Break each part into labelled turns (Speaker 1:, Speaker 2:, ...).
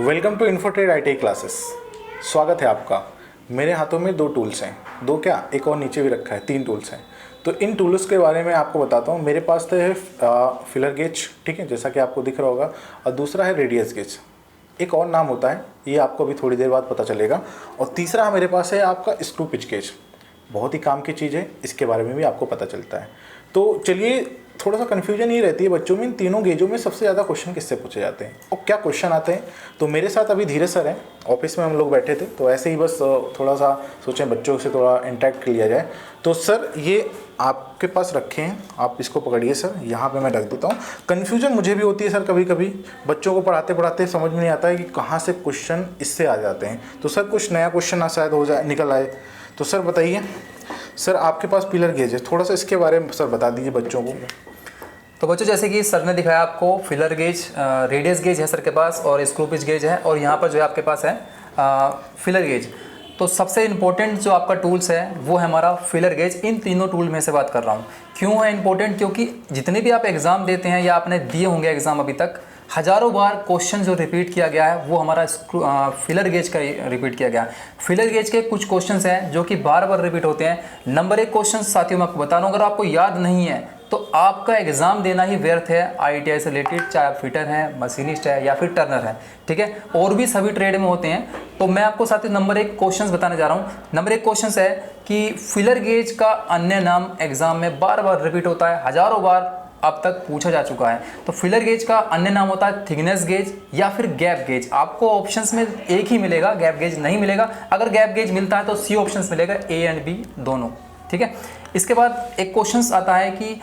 Speaker 1: Welcome to Infotrade IT classes. स्वागत है आपका। मेरे हाथों में दो टूल्स हैं, दो क्या एक और नीचे भी रखा है, 3 टूल्स हैं। तो इन टूल्स के बारे में आपको बताता हूँ। मेरे पास तो है फिलर गेज, ठीक है, जैसा कि आपको दिख रहा होगा, और दूसरा है रेडियस गेज। एक और नाम होता है, ये आपको अभी थोड़ी देर बाद पता चलेगा। और तीसरा मेरे पास है आपका स्क्रू पिच गेज। बहुत ही काम की चीज़ है, इसके बारे में भी आपको पता चलता है। तो चलिए, थोड़ा सा कन्फ्यूजन ये रहती है बच्चों में, इन तीनों गेजों में सबसे ज़्यादा क्वेश्चन किससे पूछे जाते हैं और क्या क्वेश्चन आते हैं। तो मेरे साथ अभी धीरज सर हैं, ऑफिस में हम लोग बैठे थे, तो ऐसे ही बस थोड़ा सा सोचें बच्चों से थोड़ा इंटरेक्ट कर लिया जाए। तो सर ये आपके पास रखे हैं, आप इसको पकड़िए सर, यहाँ पे मैं रख देता हूँ। कन्फ्यूजन मुझे भी होती है सर, कभी कभी बच्चों को पढ़ाते पढ़ाते समझ में नहीं आता है कि कहाँ से क्वेश्चन इससे आ जाते हैं। तो सर कुछ नया क्वेश्चन शायद हो जाए, निकल आए। तो सर बताइए सर, आपके पास पिलर गेज है, थोड़ा सा इसके बारे में सर बता दीजिए बच्चों को।
Speaker 2: तो बच्चों, जैसे कि सर ने दिखाया आपको फिलर गेज, रेडियस गेज है सर के पास, और स्क्रू पिच गेज है, और यहाँ पर जो है आपके पास है फिलर गेज। तो सबसे इम्पोर्टेंट जो आपका टूल्स है वो है हमारा फिलर गेज। इन तीनों टूल में से बात कर रहा हूँ। क्यों है इम्पोर्टेंट? क्योंकि जितने भी आप एग्ज़ाम देते हैं या आपने दिए होंगे एग्ज़ाम अभी तक, हज़ारों बार क्वेश्चन जो रिपीट किया गया है वो हमारा फिलर गेज का रिपीट किया गया है। फिलर गेज के कुछ क्वेश्चंस हैं जो कि बार बार रिपीट होते हैं। नंबर 1 क्वेश्चन साथियों मैं आपको बता रहा हूँ, अगर आपको याद नहीं है तो आपका एग्ज़ाम देना ही व्यर्थ है। आईटीआई से रिलेटेड, चाहे आप फिटर हैं, मशीनिस्ट है या फिर टर्नर है, ठीक है, और भी सभी ट्रेड में होते हैं। तो मैं आपको साथियों नंबर 1 क्वेश्चन बताने जा रहा हूँ। नंबर 1 क्वेश्चन है कि फिलर गेज का अन्य नाम एग्जाम में बार बार रिपीट होता है, हज़ारों बार अब तक पूछा जा चुका है। तो फिलर गेज का अन्य नाम होता है थिकनेस गेज या फिर गैप गेज। आपको ऑप्शंस में एक ही मिलेगा, गैप गेज नहीं मिलेगा। अगर गैप गेज मिलता है तो सी ऑप्शंस मिलेगा, ए एंड बी दोनों, ठीक है। इसके बाद एक क्वेश्चन आता है कि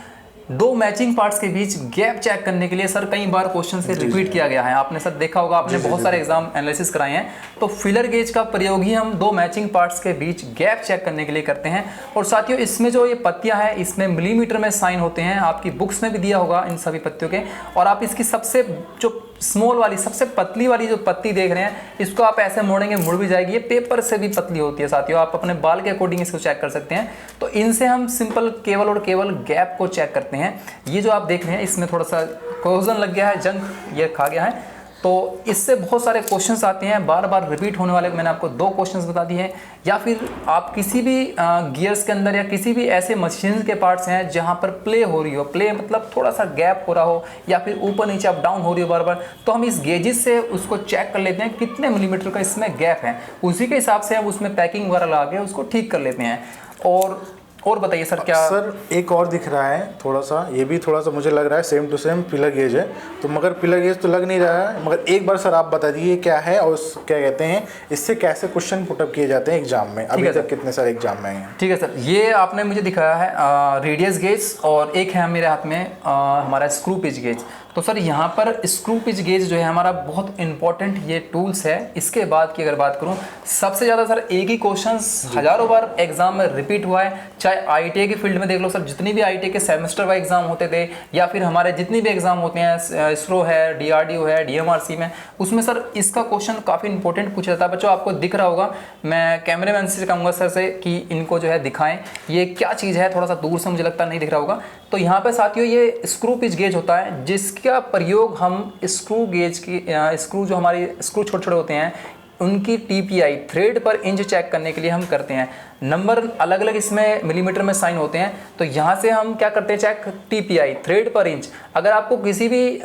Speaker 2: दो मैचिंग पार्ट्स के बीच गैप चेक करने के लिए सर कई बार क्वेश्चन से रिपीट किया गया है। आपने सर देखा होगा, आपने बहुत सारे एग्जाम एनालिसिस कराए हैं। तो फिलर गेज का प्रयोग ही हम दो मैचिंग पार्ट्स के बीच गैप चेक करने के लिए करते हैं। और साथियों इसमें जो ये पत्तियां हैं इसमें मिलीमीटर में साइन होते हैं, आपकी बुक्स में भी दिया होगा इन सभी पत्तियों के। और आप इसकी सबसे जो स्मॉल वाली, सबसे पतली वाली जो पत्ती देख रहे हैं, इसको आप ऐसे मोड़ेंगे मुड़ भी जाएगी। ये पेपर से भी पतली होती है साथियों, आप अपने बाल के अकॉर्डिंग इसको चेक कर सकते हैं। तो इनसे हम सिंपल केवल और केवल गैप को चेक करते हैं। ये जो आप देख रहे हैं इसमें थोड़ा सा कोरोजन लग गया है, जंग ये खा गया है। तो इससे बहुत सारे क्वेश्चंस आते हैं, बार बार रिपीट होने वाले। मैंने आपको 2 क्वेश्चंस बता दिए हैं। या फिर आप किसी भी गियर्स के अंदर या किसी भी ऐसे मशीन के पार्ट्स हैं जहां पर प्ले हो रही हो, प्ले मतलब थोड़ा सा गैप हो रहा हो या फिर ऊपर नीचे अप डाउन हो रही हो बार बार, तो हम इस गेजेस से उसको चेक कर लेते हैं कितने मिलीमीटर का इसमें गैप है। उसी के हिसाब से हम उसमें पैकिंग वगैरह लगा के उसको ठीक कर लेते हैं। और बताइए सर क्या
Speaker 1: सर एक और दिख रहा है थोड़ा सा, ये भी थोड़ा सा मुझे लग रहा है same to same pillar gauge है। तो मगर पिलर गेज तो लग नहीं रहा है, मगर एक बार सर आप बता दीजिए क्या है और क्या कहते हैं, इससे कैसे क्वेश्चन पुटअप किए जाते हैं एग्जाम में। अभी तक कितने सारे एग्जाम में हैं?
Speaker 2: ठीक है सर, ये आपने मुझे दिखाया है रेडियस गेज, और एक है मेरे हाथ में हमारा स्क्रू पिच गेज। तो सर यहाँ पर स्क्रू पिच गेज जो है हमारा बहुत इंपॉर्टेंट ये टूल्स है। इसके बाद की अगर बात करूँ, सबसे ज़्यादा सर एक ही क्वेश्चन हज़ारों बार एग्जाम में रिपीट हुआ है। चाहे आईटीआई के फील्ड में देख लो सर, जितनी भी आईटीआई के सेमेस्टर वाइज एग्जाम होते थे या फिर हमारे जितने भी एग्जाम होते हैं, इसरो है, डीआरडीओ है, डीएमआरसी में, उसमें सर इसका क्वेश्चन काफ़ी इंपॉर्टेंट पूछा जाता है। बच्चों आपको दिख रहा होगा, मैं कैमरे मैन से कहूँगा सर से कि इनको जो है दिखाएं ये क्या चीज़ है। थोड़ा सा दूर से मुझे लगता नहीं दिख रहा होगा। तो यहाँ पे साथियों ये स्क्रू पिच गेज होता है, जिसका प्रयोग हम स्क्रू गेज की स्क्रू जो हमारी स्क्रू छोटे छोटे होते हैं उनकी टीपीआई, थ्रेड पर इंच चेक करने के लिए हम करते हैं। नंबर अलग अलग इसमें मिलीमीटर में साइन होते हैं। तो यहाँ से हम क्या करते हैं चेक, टीपीआई, थ्रेड पर इंच। अगर आपको किसी भी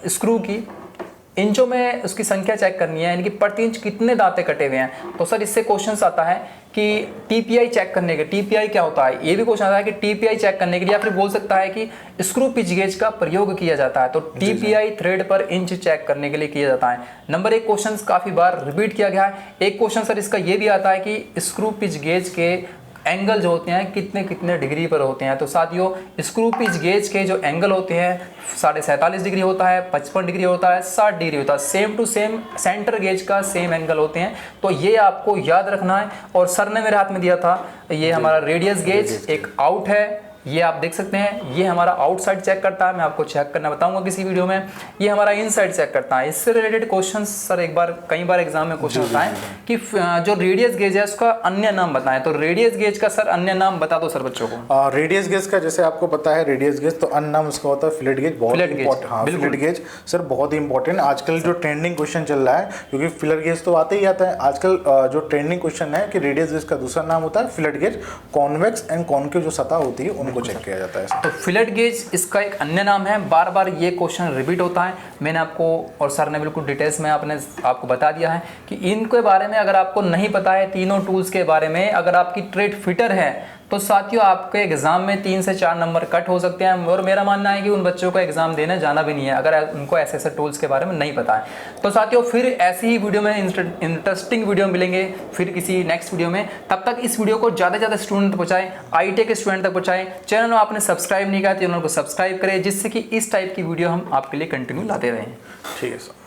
Speaker 2: स्क्रू की इंचों में उसकी संख्या चेक करनी है, यानी कि प्रति इंच कितने दांते कटे हुए हैं, तो सर इससे क्वेश्चन आता है कि टीपीआई चेक करने के, टीपीआई क्या होता है, ये भी क्वेश्चन आता है कि टीपीआई चेक करने के लिए, या फिर बोल सकता है कि स्क्रू पिच गेज का प्रयोग किया जाता है। तो टीपीआई थ्रेड पर इंच चेक करने के लिए किया जाता है। नंबर 1 क्वेश्चन काफी बार रिपीट किया गया है। एक क्वेश्चन सर इसका ये भी आता है कि स्क्रू पिच गेज के एंगल जो होते हैं कितने कितने डिग्री पर होते हैं। तो साथियों स्क्रू पिच गेज के जो एंगल होते हैं 47.5 डिग्री होता है, 55 डिग्री होता है, 60 डिग्री होता है। Same to same center gauge का सेम एंगल होते हैं। तो ये आपको याद रखना है। और सर ने मेरे हाथ में दिया था ये हमारा रेडियस गेज, एक आउट है, ये आप देख सकते हैं, ये हमारा आउटसाइड चेक करता है, मैं आपको चेक करना बताऊंगा किसी वीडियो में। ये हमारा इनसाइड चेक करता है। इससे रिलेटेड क्वेश्चन सर कई बार एग्जाम में क्वेश्चन होता है कि जो रेडियस गेज है उसका अन्य नाम बताएं। तो रेडियस गेज का सर अन्य नाम बता दो सर बच्चों को।
Speaker 1: रेडियस गेज का जैसे आपको पता है, रेडियस गेज तो अन्य नाम उसका होता है फिलेट गेज। बहुत इंपॉर्टेंट, हाँ फिलेट गेज सर बहुत ही इंपॉर्टेंट। आजकल जो ट्रेंडिंग क्वेश्चन चल रहा है, क्योंकि फिलर गेज तो आते ही आता है आजकल, जो ट्रेंडिंग क्वेश्चन है कि रेडियस गेज का दूसरा नाम होता है fillet gauge. Convex and concave जो सतह होती है उनको चेक किया जाता है।
Speaker 2: तो फिलेट गेज इसका एक अन्य नाम है। बार बार ये क्वेश्चन रिपीट होता है। मैंने आपको और सर ने बिल्कुल डिटेल्स में आपको बता दिया है कि इनके बारे में अगर आपको नहीं पता है, तीनों टूल्स के बारे में, अगर आपकी ट्रेड फिटर है तो साथियों आपके एग्जाम में 3 से 4 नंबर कट हो सकते हैं। और मेरा मानना है कि उन बच्चों को एग्जाम देने जाना भी नहीं है अगर उनको ऐसे ऐसे टूल्स के बारे में नहीं पता है। तो साथियों फिर ऐसी ही वीडियो में इंटरेस्टिंग वीडियो मिलेंगे फिर किसी नेक्स्ट वीडियो में। तब तक इस वीडियो को ज़्यादा से ज़्यादा स्टूडेंट तक पहुँचाएं, IIT के स्टूडेंट तक पहुँचाएं। चैनल में आपने सब्सक्राइब नहीं किया तो चैनल को सब्सक्राइब करें, जिससे कि इस टाइप की वीडियो हम आपके लिए कंटिन्यू लाते रहें।
Speaker 1: ठीक है सर।